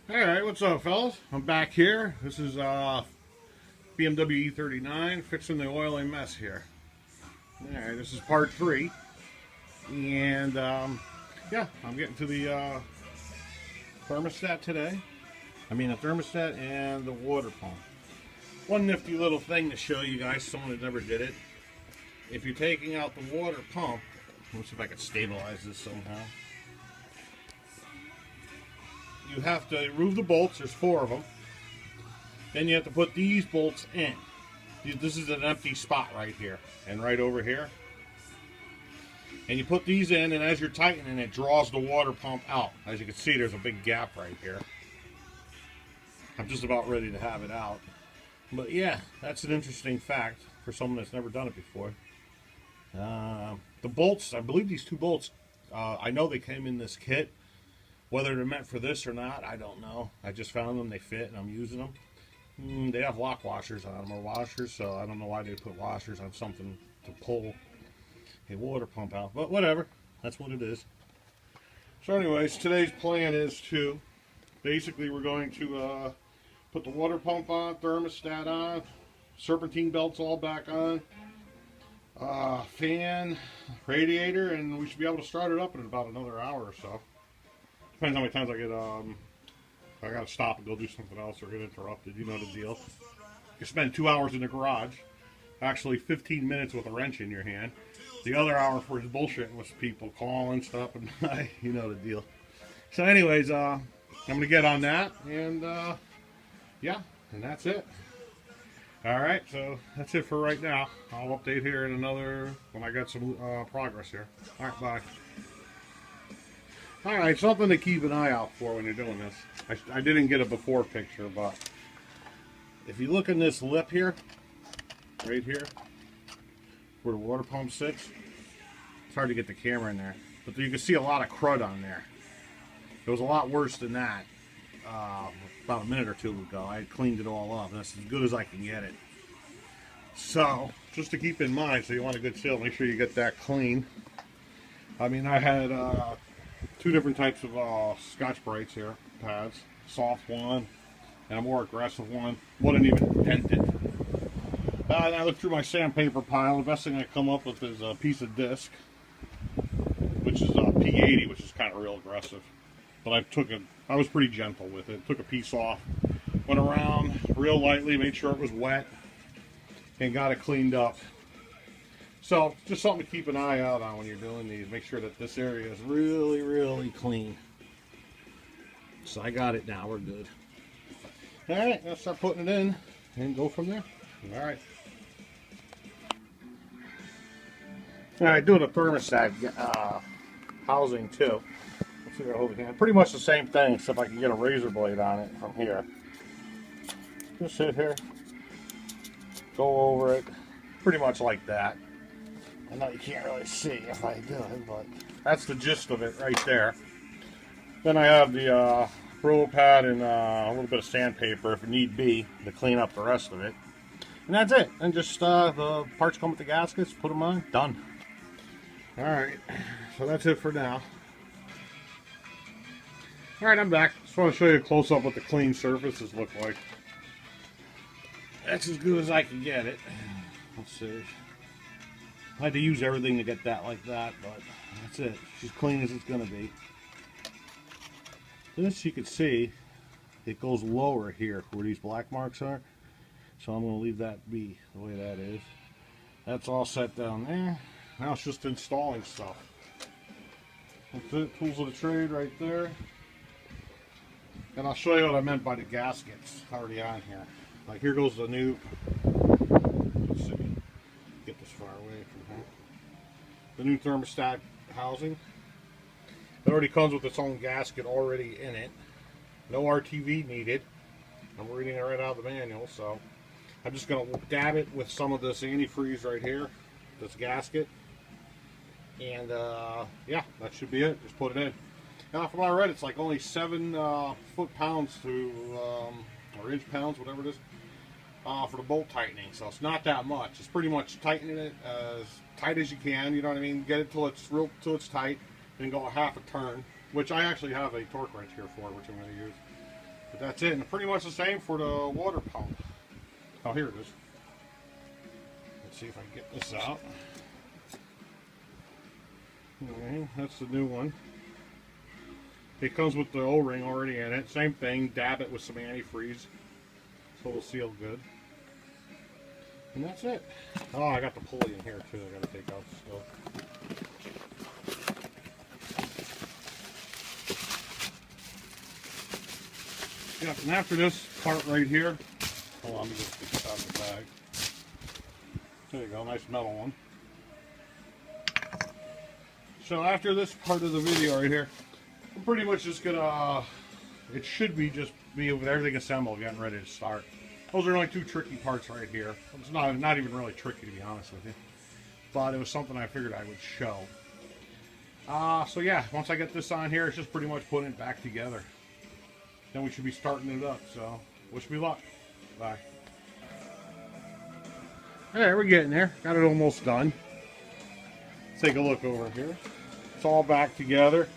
Alright, what's up, fellas? I'm back here. This is Bmw E39, fixing the oily mess here. Alright, this is part 3. And, yeah, I'm getting to the thermostat today. The thermostat and the water pump. One nifty little thing to show you guys, someone that never did it. If you're taking out the water pump, let's see if I can stabilize this somehow. You have to remove the bolts. There's 4 of them. Then you have to put these bolts in. This is an empty spot right here and right over here. And you put these in, and as you're tightening, it draws the water pump out. As you can see, there's a big gap right here. I'm just about ready to have it out. But yeah, that's an interesting fact for someone that's never done it before. The bolts, I believe these 2 bolts, I know they came in this kit. Whether they're meant for this or not, I don't know. I just found them, they fit, and I'm using them. They have lock washers on them, or washers, so I don't know why they put washers on something to pull a water pump out. But whatever, that's what it is. So anyways, today's plan is to, basically we're going to put the water pump on, thermostat on, serpentine belts all back on, fan, radiator, and we should be able to start it up in about another hour or so. Depends how many times I get, I gotta stop and go do something else or get interrupted, you know the deal. You spend 2 hours in the garage, actually 15 minutes with a wrench in your hand. The other hour for his bullshitting with people, calling stuff, and you know the deal. So anyways, I'm gonna get on that, and yeah, and that's it. Alright, so that's it for right now. I'll update here in another, when I got some progress here. Alright, bye. Alright, something to keep an eye out for when you're doing this. I didn't get a before picture, but if you look in this lip here, right here, where the water pump sits, it's hard to get the camera in there, but you can see a lot of crud on there. It was a lot worse than that about a minute or 2 ago. I cleaned it all up, and that's as good as I can get it. So, just to keep in mind, so you want a good seal, make sure you get that clean. I had 2 different types of Scotch-Brites here, pads. Soft one and a more aggressive one. Wasn't even dented. And I looked through my sandpaper pile. The best thing I come up with is a piece of disc, which is a P80, which is kind of real aggressive. But I was pretty gentle with it. Took a piece off, went around real lightly, made sure it was wet, and got it cleaned up. So, just something to keep an eye out on when you're doing these. Make sure that this area is really, really clean. So I got it now, we're good. Alright, let's start putting it in and go from there. Alright. Alright, doing a thermostat housing too. Let's see if I hold it in. Pretty much the same thing, except I can get a razor blade on it from here. Just sit here, go over it, pretty much like that. I know you can't really see if I do it, but that's the gist of it right there. Then I have the Brillo pad and a little bit of sandpaper if need be to clean up the rest of it. And that's it. And just the parts come with the gaskets, put them on, done. Alright, so that's it for now. Alright, I'm back. Just want to show you a close-up what the clean surfaces look like. That's as good as I can get it. Let's see. I had to use everything to get that like that, but that's it. It's as clean as it's going to be. This, you can see, it goes lower here where these black marks are. So I'm going to leave that be the way that is. That's all set down there. Now it's just installing stuff. That's it. Tools of the trade right there. And I'll show you what I meant by the gaskets already on here. Like here goes the new... Let's see. Get this far away from here. The new thermostat housing. It already comes with its own gasket already in it. No RTV needed. I'm reading it right out of the manual, so I'm just going to dab it with some of this antifreeze right here, this gasket, and yeah, that should be it. Just put it in. Now, from what I read, it's like only 7 foot-pounds to or inch-pounds, whatever it is. For the bolt tightening, so it's not that much. It's pretty much tightening it as tight as you can, you know what I mean? Get it till it's tight, then go a half a turn, which I actually have a torque wrench here for, which I'm going to use. But that's it, and pretty much the same for the water pump. Oh, here it is. Let's see if I can get this out. Okay, that's the new one. It comes with the O-ring already in it. Same thing, dab it with some antifreeze. So it'll seal good. And that's it. Oh, I got the pulley in here too. I gotta take out the stuff. Yep, and after this part right here, hold on, let me just get this out of the bag. There you go, nice metal one. So after this part of the video right here, I'm pretty much just gonna, it should be just be with everything assembled, getting ready to start. Those are only two tricky parts right here. It's not even really tricky, to be honest with you. But it was something I figured I would show. So yeah, once I get this on here, it's just pretty much putting it back together. Then we should be starting it up, so wish me luck. Bye. Alright, we're getting there. Got it almost done. Let's take a look over here. It's all back together.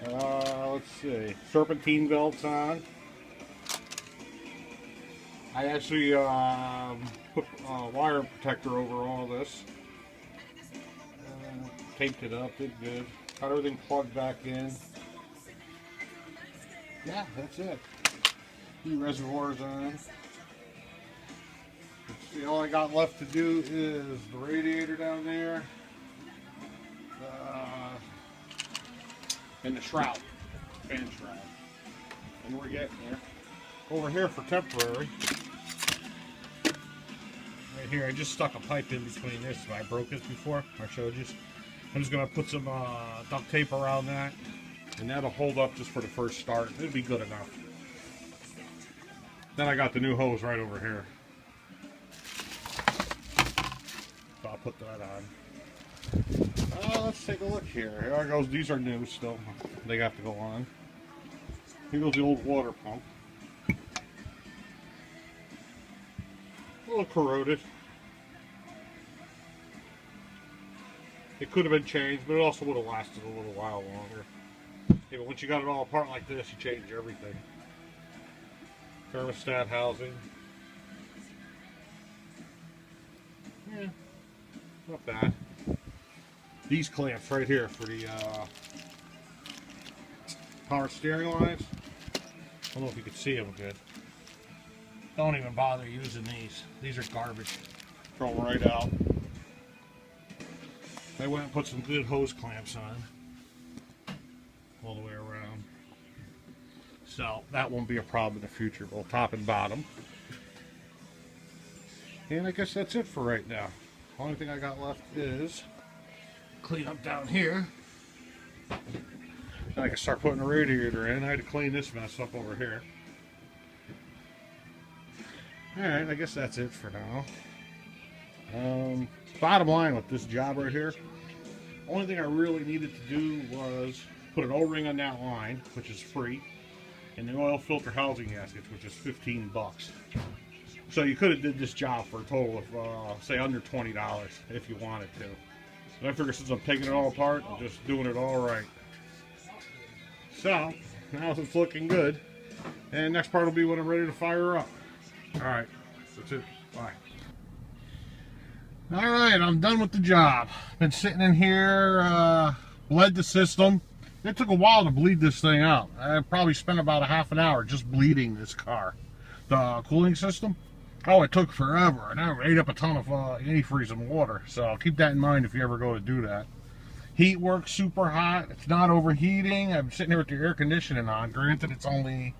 Let's see. Serpentine belts on. I actually put a wire protector over all this. Taped it up, did good. Got everything plugged back in. Yeah, that's it. New reservoirs on. Let's see, all I got left to do is the radiator down there. And the shroud. Fan shroud. And we're getting there. Over here for temporary. Right here, I just stuck a pipe in between this. I broke this before. I showed you. I'm just going to put some duct tape around that. And that'll hold up just for the first start. It'll be good enough. Then I got the new hose right over here. So I'll put that on. Let's take a look here. Here goes. These are new still. They have to go on. Here goes the old water pump. A little corroded. It could have been changed, but it also would have lasted a little while longer. Yeah, but once you got it all apart like this, you change everything. Thermostat housing. Yeah, not bad. These clamps right here for the power steering lines. I don't know if you can see them good. Don't even bother using these. These are garbage. Throw them right out. I went and put some good hose clamps on. All the way around. So that won't be a problem in the future, both top and bottom. And I guess that's it for right now. Only thing I got left is clean up down here. And I can start putting the radiator in. I had to clean this mess up over here. Alright, I guess that's it for now. Bottom line with this job right here, only thing I really needed to do was put an O-ring on that line, which is free, and the oil filter housing gaskets, which is 15 bucks. So you could have did this job for a total of, say, under $20 if you wanted to. But I figure since I'm taking it all apart, I'm just doing it all right. So, now it's looking good. And next part will be when I'm ready to fire up. Alright, that's it. Bye. Alright, I'm done with the job. Been sitting in here, bled the system. It took a while to bleed this thing out. I probably spent about a half an hour just bleeding this car. The cooling system, oh, it took forever. And I ate up a ton of antifreeze and water. So keep that in mind if you ever go to do that. Heat works super hot. It's not overheating. I'm sitting here with the air conditioning on. Granted, it's only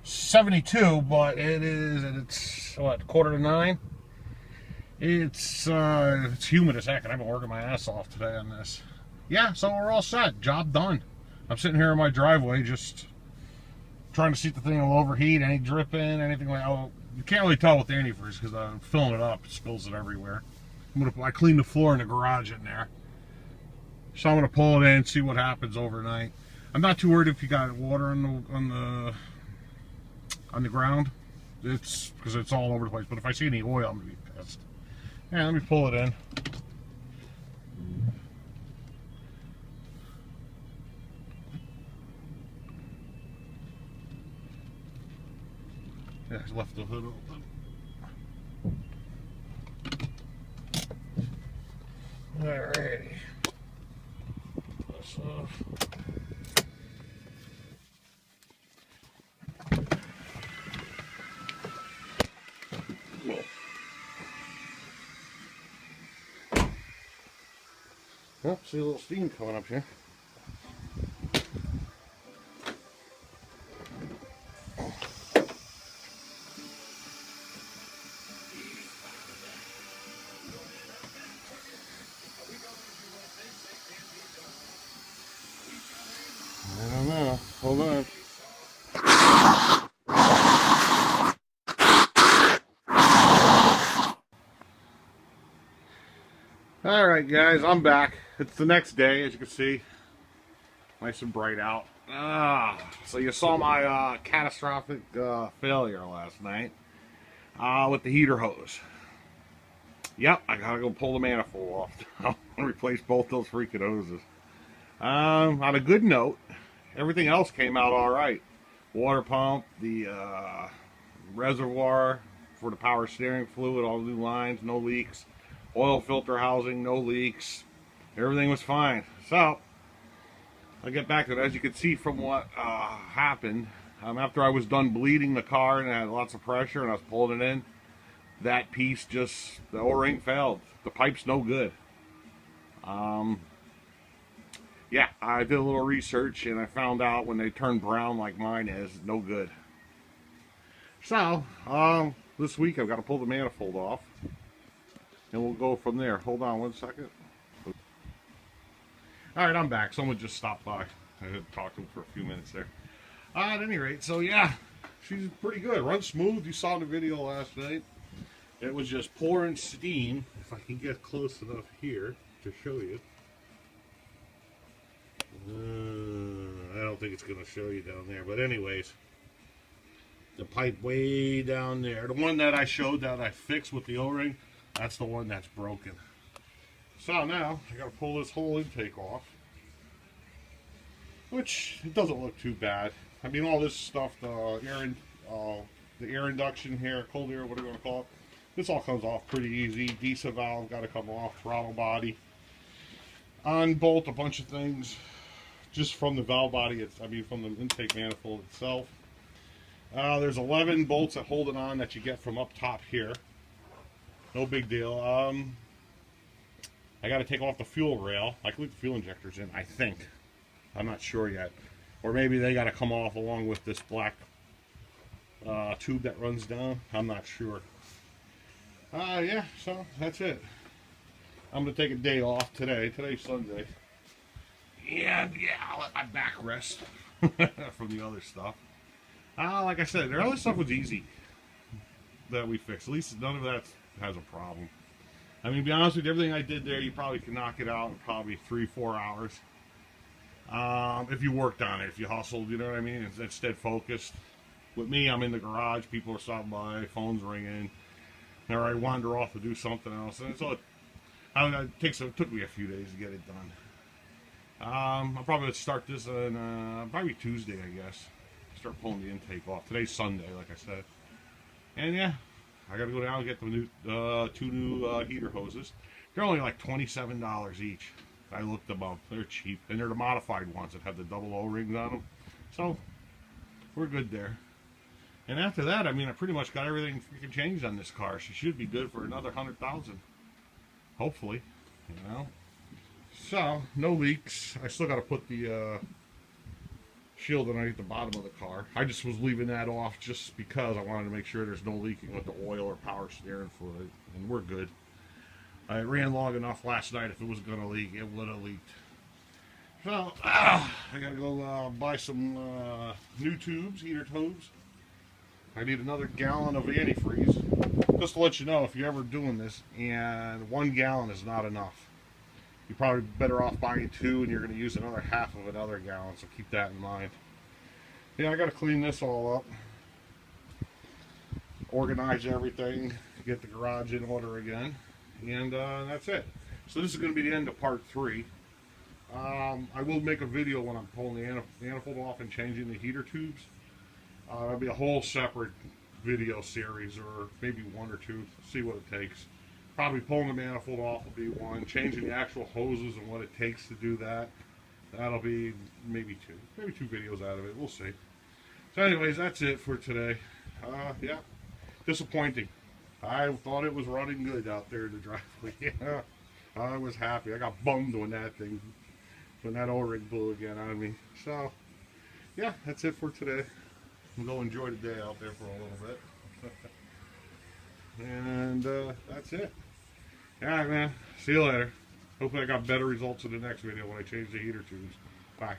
72, but it's what, 8:45? It's humid as heck, and I've been working my ass off today on this. Yeah, so we're all set. Job done. I'm sitting here in my driveway just trying to see if the thing will overheat, any dripping, anything like that. Oh, you can't really tell with the antifreeze because I'm filling it up. It spills it everywhere. I cleaned the floor in the garage in there. So I'm going to pull it in, see what happens overnight. I'm not too worried if you got water on the ground. It's because it's all over the place. But if I see any oil, I'm going to be pissed. Yeah, let me pull it in. I left the hood open. Alrighty. This off. Oh, see a little steam coming up here. I don't know. Hold on. Alright guys, I'm back. It's the next day, as you can see. Nice and bright out. So you saw my catastrophic failure last night with the heater hose. Yep, I gotta go pull the manifold off. I'm gonna replace both those freaking hoses. On a good note, everything else came out alright. Water pump, the reservoir for the power steering fluid, all new lines, no leaks. Oil filter housing, no leaks. Everything was fine. So, I'll get back to it. As you can see from what happened, after I was done bleeding the car and I had lots of pressure and I was pulling it in, that piece just, the O-ring failed. The pipe's no good. Yeah, I did a little research and I found out when they turn brown like mine is, no good. So, this week I've got to pull the manifold off. And we'll go from there. Hold on one second. Alright, I'm back. Someone just stopped by. I had talked to him for a few minutes there. At any rate, so yeah, she's pretty good. Runs smooth. You saw the video last night. It was just pouring steam. If I can get close enough here to show you. I don't think it's going to show you down there. But anyways, the pipe way down there. The one that I showed that I fixed with the O-ring, that's the one that's broken. So now I gotta pull this whole intake off, which it doesn't look too bad. I mean, all this stuff, the air induction here, cold air, whatever you want to call it, this all comes off pretty easy. DISA valve got to come off, throttle body, unbolt a bunch of things just from the valve body. From the intake manifold itself. There's 11 bolts that hold it on that you get from up top here. No big deal. I got to take off the fuel rail. I can leave the fuel injectors in, I think. I'm not sure yet. Or maybe they got to come off along with this black tube that runs down. I'm not sure. Yeah, so that's it. I'm going to take a day off today. Today's Sunday. And yeah, I'll let my back rest from the other stuff. Like I said, the other stuff was easy that we fixed. At least none of that has a problem. I mean, to be honest with you, everything I did there, you probably can knock it out in probably 3-4 hours. If you worked on it, if you hustled, you know what I mean? Instead focused. With me, I'm in the garage, people are stopping by, phones ringing, or I wander off to do something else. And so it took me a few days to get it done. I'll probably start this on probably Tuesday, I guess. Start pulling the intake off. Today's Sunday, like I said. And yeah, I gotta go down and get the new, 2 new heater hoses. They're only like $27 each. I looked them up. They're cheap. And they're the modified ones that have the double O-rings on them. So, we're good there. And after that, I mean, I pretty much got everything freaking changed on this car. She should be good for another 100,000. Hopefully, you know. So, no leaks. I still got to put the shield underneath the bottom of the car. I just was leaving that off just because I wanted to make sure there's no leaking with the oil or power steering fluid. And we're good. I ran long enough last night. If it was going to leak, it would have leaked. So, I got to go buy some new tubes, heater tubes. I need another gallon of antifreeze. Just to let you know, if you're ever doing this, and 1 gallon is not enough. You're probably better off buying 2, and you're going to use another half of another gallon, so keep that in mind. Yeah, I got to clean this all up. Organize everything, get the garage in order again, and that's it. So this is going to be the end of part 3. I will make a video when I'm pulling the manifold off and changing the heater tubes. That'll be a whole separate video series, or maybe one or two, see what it takes. Probably pulling the manifold off will be one, changing the actual hoses and what it takes to do that. That'll be maybe two videos out of it. We'll see. So anyways, that's it for today. Yeah, disappointing. I thought it was running good out there in the driveway. Yeah, I was happy. I got bummed when that O-ring blew again on me. So yeah, that's it for today. I'm going to enjoy the day out there for a little bit. And that's it. Alright, man. See you later. Hopefully I got better results in the next video when I change the heater tubes. Bye.